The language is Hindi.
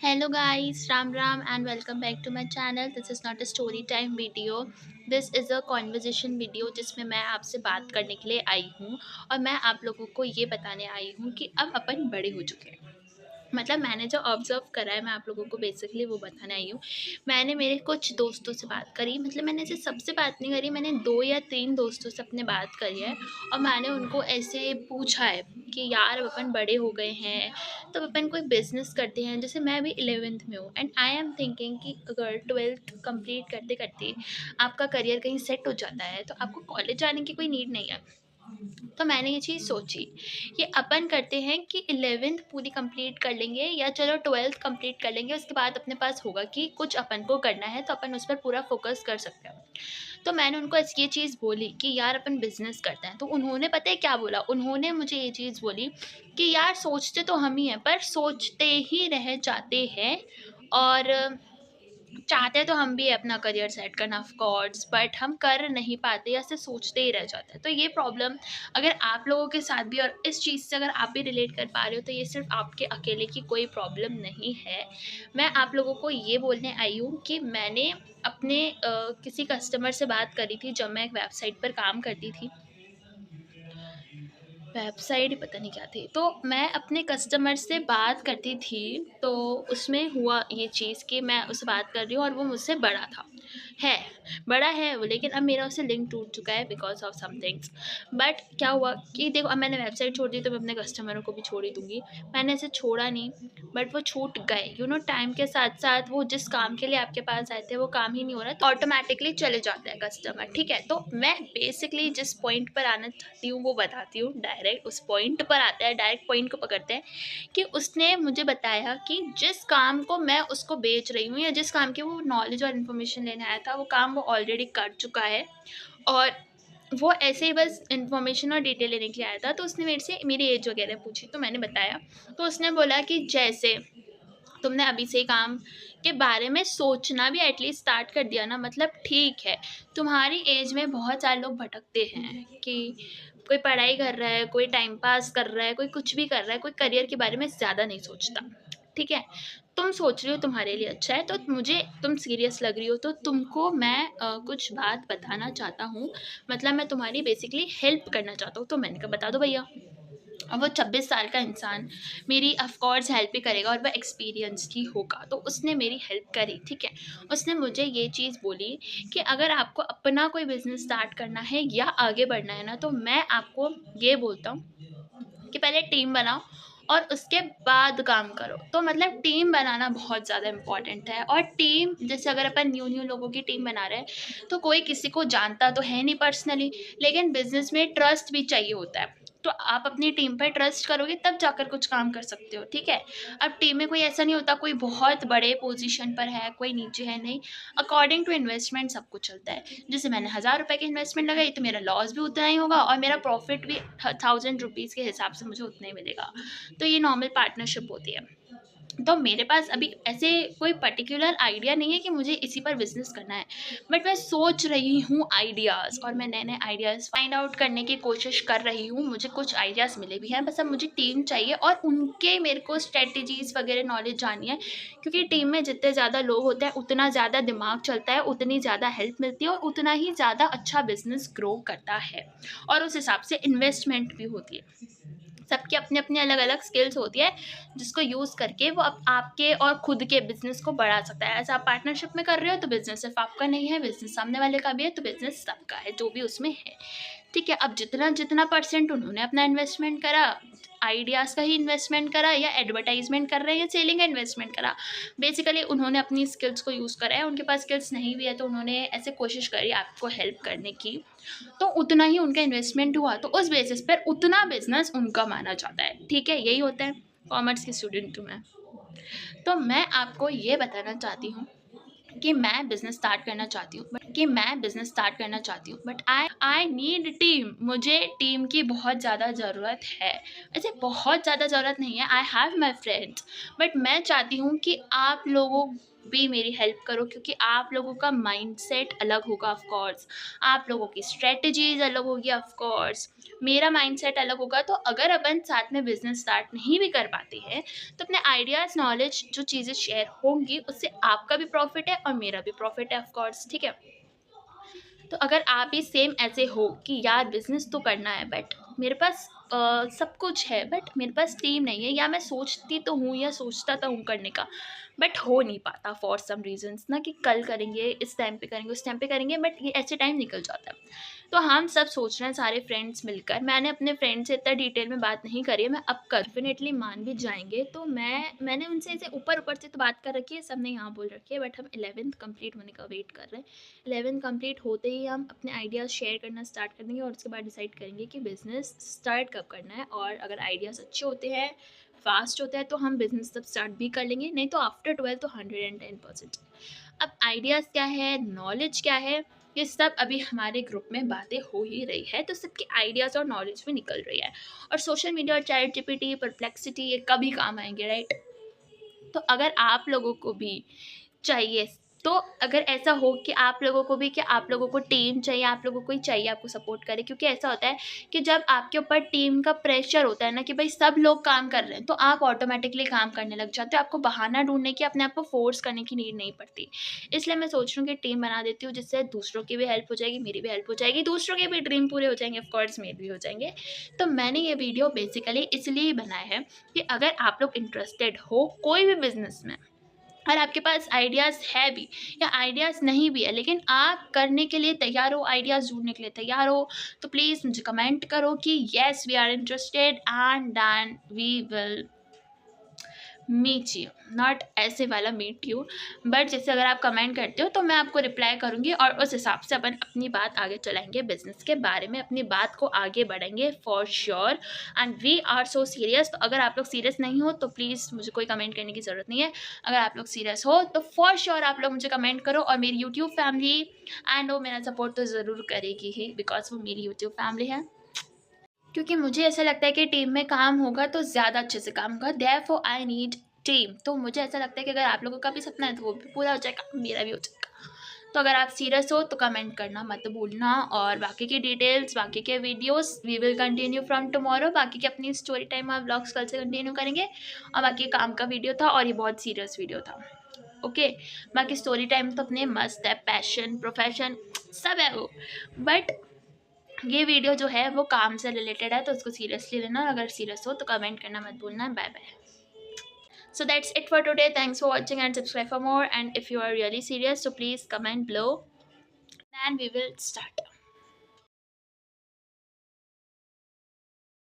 Hello guys, Ram Ram and welcome back to my channel. This is not a story time video. This is a conversation video जिसमें मैं आपसे बात करने के लिए आई हूँ और मैं आप लोगों को ये बताने आई हूँ कि अब अपन बड़े हो चुके हैं। मतलब मैंने जो ऑब्ज़र्व करा है मैं आप लोगों को बेसिकली वो बताने आई हूँ। मैंने मेरे कुछ दोस्तों से बात करी, मतलब मैंने ऐसे सबसे बात नहीं करी, मैंने 2 या 3 दोस्तों से अपने बात करी है और मैंने उनको ऐसे पूछा है कि यार अब अपन बड़े हो गए हैं, तो अपन कोई बिज़नेस करते हैं। जैसे मैं अभी 11th में हूँ एंड आई एम थिंकिंग कि अगर 12th कंप्लीट करते-करते आपका करियर कहीं सेट हो जाता है, तो आपको कॉलेज जाने की कोई नीड नहीं है। तो मैंने ये चीज़ सोची कि अपन करते हैं कि 11th पूरी कंप्लीट कर लेंगे या चलो 12th कंप्लीट कर लेंगे, उसके बाद अपने पास होगा कि कुछ अपन को करना है तो अपन उस पर पूरा फोकस कर सकते हैं। तो मैंने उनको ऐसी ये चीज़ बोली कि यार अपन बिज़नेस करते हैं, तो उन्होंने पता है क्या बोला? उन्होंने मुझे ये चीज़ बोली कि यार सोचते तो हम ही हैं, पर सोचते ही रह जाते हैं और चाहते तो हम भी अपना करियर सेट करना ऑफ कोर्स, बट हम कर नहीं पाते या सिर्फ सोचते ही रह जाते हैं। तो ये प्रॉब्लम अगर आप लोगों के साथ भी और इस चीज़ से अगर आप भी रिलेट कर पा रहे हो तो ये सिर्फ आपके अकेले की कोई प्रॉब्लम नहीं है। मैं आप लोगों को ये बोलने आई हूँ कि मैंने अपने किसी कस्टमर से बात करी थी जब मैं एक वेबसाइट पर काम करती थी। वेबसाइट ही पता नहीं क्या थी। तो मैं अपने कस्टमर से बात करती थी, तो उसमें हुआ ये चीज़ कि मैं उससे बात कर रही हूँ और वो मुझसे बड़ा था। है, बड़ा है वो, लेकिन अब मेरा उससे लिंक टूट चुका है because of some things. But क्या हुआ कि देखो, अब मैंने वेबसाइट छोड़ दी तो मैं अपने कस्टमरों को भी छोड़ ही दूँगी। मैंने ऐसे छोड़ा नहीं, बट वो छूट गए। टाइम के साथ-साथ वो जिस काम के लिए आपके पास आए थे वो काम ही नहीं हो रहा, तो ऑटोमैटिकली चले जाते हैं कस्टमर, ठीक है? तो मैं बेसिकली जिस पॉइंट पर आना चाहती हूँ वो बताती हूँ, डायरेक्ट उस पॉइंट पर आते हैं, डायरेक्ट पॉइंट को पकड़ते हैं कि उसने मुझे बताया कि जिस काम को मैं उसको बेच रही हूँ या जिस काम की वो नॉलेज और इन्फॉर्मेशन लेने आया था, वो काम वो ऑलरेडी कर चुका है और वो ऐसे ही बस इन्फॉर्मेशन और डिटेल लेने के लिए आया था। तो उसने मेरे से मेरी एज वगैरह पूछी, तो मैंने बताया। तो उसने बोला कि जैसे तुमने अभी से ही काम के बारे में सोचना भी एटलीस्ट स्टार्ट कर दिया ना, मतलब ठीक है। तुम्हारी एज में बहुत सारे लोग भटकते हैं कि कोई पढ़ाई कर रहा है, कोई टाइम पास कर रहा है, कोई कुछ भी कर रहा है, कोई करियर के बारे में ज़्यादा नहीं सोचता, ठीक है? तुम सोच रही हो तुम्हारे लिए अच्छा है, तो मुझे तुम सीरियस लग रही हो, तो तुमको मैं कुछ बात बताना चाहता हूँ। मतलब मैं तुम्हारी बेसिकली हेल्प करना चाहता हूँ। तो मैंने कहा बता दो भैया। और वो 26 साल का इंसान मेरी ऑफ कोर्स हेल्प भी करेगा और वह एक्सपीरियंस्ड ही होगा, तो उसने मेरी हेल्प करी, ठीक है। उसने मुझे ये चीज़ बोली कि अगर आपको अपना कोई बिजनेस स्टार्ट करना है या आगे बढ़ना है ना, तो मैं आपको ये बोलता हूँ कि पहले टीम बनाओ और उसके बाद काम करो। तो मतलब टीम बनाना बहुत ज़्यादा इम्पोर्टेंट है। और टीम जैसे अगर अपन न्यू न्यू लोगों की टीम बना रहे हैं तो कोई किसी को जानता तो है नहीं पर्सनली, लेकिन बिजनेस में ट्रस्ट भी चाहिए होता है। तो आप अपनी टीम पर ट्रस्ट करोगे तब जाकर कुछ काम कर सकते हो, ठीक है। अब टीम में कोई ऐसा नहीं होता कोई बहुत बड़े पोजीशन पर है कोई नीचे है, नहीं। अकॉर्डिंग टू इन्वेस्टमेंट सब कुछ चलता है। जैसे मैंने 1000 रुपए की इन्वेस्टमेंट लगाई तो मेरा लॉस भी उतना ही होगा और मेरा प्रॉफिट भी 1000 रुपीज़ के हिसाब से मुझे उतना ही मिलेगा। तो ये नॉर्मल पार्टनरशिप होती है। तो मेरे पास अभी ऐसे कोई पर्टिकुलर आइडिया नहीं है कि मुझे इसी पर बिजनेस करना है, बट मैं सोच रही हूँ आइडियाज़, और मैं नए नए आइडियाज़ फाइंड आउट करने की कोशिश कर रही हूँ। मुझे कुछ आइडियाज़ मिले भी हैं, बस अब मुझे टीम चाहिए और उनके मेरे को स्ट्रेटजीज़ वगैरह नॉलेज जाननी है, क्योंकि टीम में जितने ज़्यादा लोग होते हैं उतना ज़्यादा दिमाग चलता है, उतनी ज़्यादा हेल्प मिलती है और उतना ही ज़्यादा अच्छा बिजनेस ग्रो करता है और उस हिसाब से इन्वेस्टमेंट भी होती है। सबकी अपनी अपनी अलग अलग स्किल्स होती है जिसको यूज़ करके वो आपके और खुद के बिजनेस को बढ़ा सकता है। ऐसा आप पार्टनरशिप में कर रहे हो तो बिजनेस सिर्फ आपका नहीं है, बिजनेस सामने वाले का भी है, तो बिजनेस सबका है जो भी उसमें है, ठीक है। अब जितना जितना परसेंट उन्होंने अपना इन्वेस्टमेंट करा, आइडियाज़ का ही इन्वेस्टमेंट करा या एडवर्टाइजमेंट कर रहे हैं या सेलिंग का इन्वेस्टमेंट करा, बेसिकली उन्होंने अपनी स्किल्स को यूज़ करा है। उनके पास स्किल्स नहीं भी है तो उन्होंने ऐसे कोशिश करी आपको हेल्प करने की, तो उतना ही उनका इन्वेस्टमेंट हुआ, तो उस बेसिस पर उतना बिजनेस उनका माना जाता है, ठीक है। यही होता है, कॉमर्स की स्टूडेंट हूँ मैं। तो मैं आपको ये बताना चाहती हूँ कि मैं बिजनेस स्टार्ट करना चाहती हूँ, but I I need team. मुझे टीम की बहुत ज़्यादा ज़रूरत है। वैसे बहुत ज़्यादा ज़रूरत नहीं है, I have my friends, but मैं चाहती हूँ कि आप लोगों भी मेरी हेल्प करो, क्योंकि आप लोगों का माइंडसेट अलग होगा ऑफ कोर्स, आप लोगों की स्ट्रेटजीज अलग होगी ऑफ कोर्स, मेरा माइंडसेट अलग होगा। तो अगर अपन साथ में बिजनेस स्टार्ट नहीं भी कर पाते हैं तो अपने आइडियाज़, नॉलेज, जो चीज़ें शेयर होंगी उससे आपका भी प्रॉफिट है और मेरा भी प्रॉफिट है ऑफ कोर्स, ठीक है। तो अगर आप भी सेम ऐसे हो कि यार बिज़नेस तो करना है बट मेरे पास सब कुछ है बट मेरे पास टीम नहीं है, या मैं सोचती तो हूँ या सोचता तो हूँ करने का बट हो नहीं पाता फॉर सम रीजंस ना, कि कल करेंगे, इस टाइम पे करेंगे, उस टाइम पे करेंगे, बट ये ऐसे टाइम निकल जाता है। तो हम सब सोच रहे हैं सारे फ्रेंड्स मिलकर, मैंने अपने फ्रेंड से इतना डिटेल में बात नहीं करी है, मैं अब कर डेफिनेटली मान भी जाएंगे। तो मैंने उनसे ऐसे ऊपर ऊपर से तो बात कर रखी है, सबने यहाँ बोल रखी है, बट हम 11th कंप्लीट होने का वेट कर रहे हैं। 11th कंप्लीट होते ही हम अपने आइडियाज़ शेयर करना स्टार्ट कर देंगे और उसके बाद डिसाइड करेंगे कि बिज़नेस स्टार्ट कब करना है। और अगर आइडियाज़ अच्छे होते हैं, फास्ट होता है, तो हम बिज़नेस तब स्टार्ट भी कर लेंगे, नहीं तो आफ्टर 12 तो 110%। अब आइडियाज़ क्या है, नॉलेज क्या है, ये सब अभी हमारे ग्रुप में बातें हो ही रही है, तो सबके आइडियाज़ और नॉलेज भी निकल रही है। और सोशल मीडिया और चैट जीपीटी, परप्लेक्सिटी, ये कभी काम आएंगे, राइट। तो अगर आप लोगों को भी चाहिए, तो अगर ऐसा हो कि आप लोगों को भी, कि आप लोगों को टीम चाहिए, आप लोगों को ही चाहिए आपको सपोर्ट करे, क्योंकि ऐसा होता है कि जब आपके ऊपर टीम का प्रेशर होता है ना, कि भाई सब लोग काम कर रहे हैं, तो आप ऑटोमेटिकली काम करने लग जाते हो, आपको बहाना ढूंढने की, अपने आप को फोर्स करने की नीड नहीं पड़ती। इसलिए मैं सोच रही हूँ कि टीम बना देती हूँ, जिससे दूसरों की भी हेल्प हो जाएगी, मेरी भी हेल्प हो जाएगी, दूसरों के भी ड्रीम पूरे हो जाएंगे, ऑफकोर्स मेरे भी हो जाएंगे। तो मैंने ये वीडियो बेसिकली इसलिए ही बनाया है कि अगर आप लोग इंटरेस्टेड हो कोई भी बिजनेस में, और आपके पास आइडियाज़ है भी या आइडियाज़ नहीं भी है, लेकिन आप करने के लिए तैयार हो, आइडियाज़ ढूँढने के लिए तैयार हो, तो प्लीज़ मुझे कमेंट करो कि yes we are interested, and then we will meet you, not ऐसे वाला मीट यू, बट जैसे अगर आप कमेंट करते हो तो मैं आपको रिप्लाई करूँगी और उस हिसाब से अपन अपनी बात आगे चलाएंगे, बिजनेस के बारे में अपनी बात को आगे बढ़ेंगे for sure. And we are so serious. तो अगर आप लोग सीरियस नहीं हो तो प्लीज़ मुझे कोई कमेंट करने की ज़रूरत नहीं है, अगर आप लोग सीरियस हो तो फॉर श्योर आप लोग मुझे कमेंट करो। और मेरी यूट्यूब फैमिली एंड वो मेरा सपोर्ट तो ज़रूर करेगी ही, बिकॉज वो मेरी यूट्यूब फैमिली है। क्योंकि मुझे ऐसा लगता है कि टीम में काम होगा तो ज़्यादा अच्छे से काम होगा, देयरफॉर आई नीड टीम। तो मुझे ऐसा लगता है कि अगर आप लोगों का भी सपना है तो वो भी पूरा हो जाएगा, मेरा भी हो जाएगा। तो अगर आप सीरियस हो तो कमेंट करना मत भूलना, और बाकी की डिटेल्स, बाकी के videos we will continue from tomorrow. बाकी की अपनी स्टोरी टाइम और व्लॉग्स कल से कंटिन्यू करेंगे। और बाकी काम का वीडियो था और ये बहुत सीरियस वीडियो था, ओके। बाकी स्टोरी टाइम तो अपने मस्त है, पैशन, प्रोफेशन सब है वो, बट ये वीडियो जो है वो काम से रिलेटेड है, तो उसको सीरियसली लेना। अगर सीरियस हो तो कमेंट करना मत भूलना। Bye bye. So that's it for today. Thanks for watching and subscribe for more. And if you are really serious, so please comment below and we will start.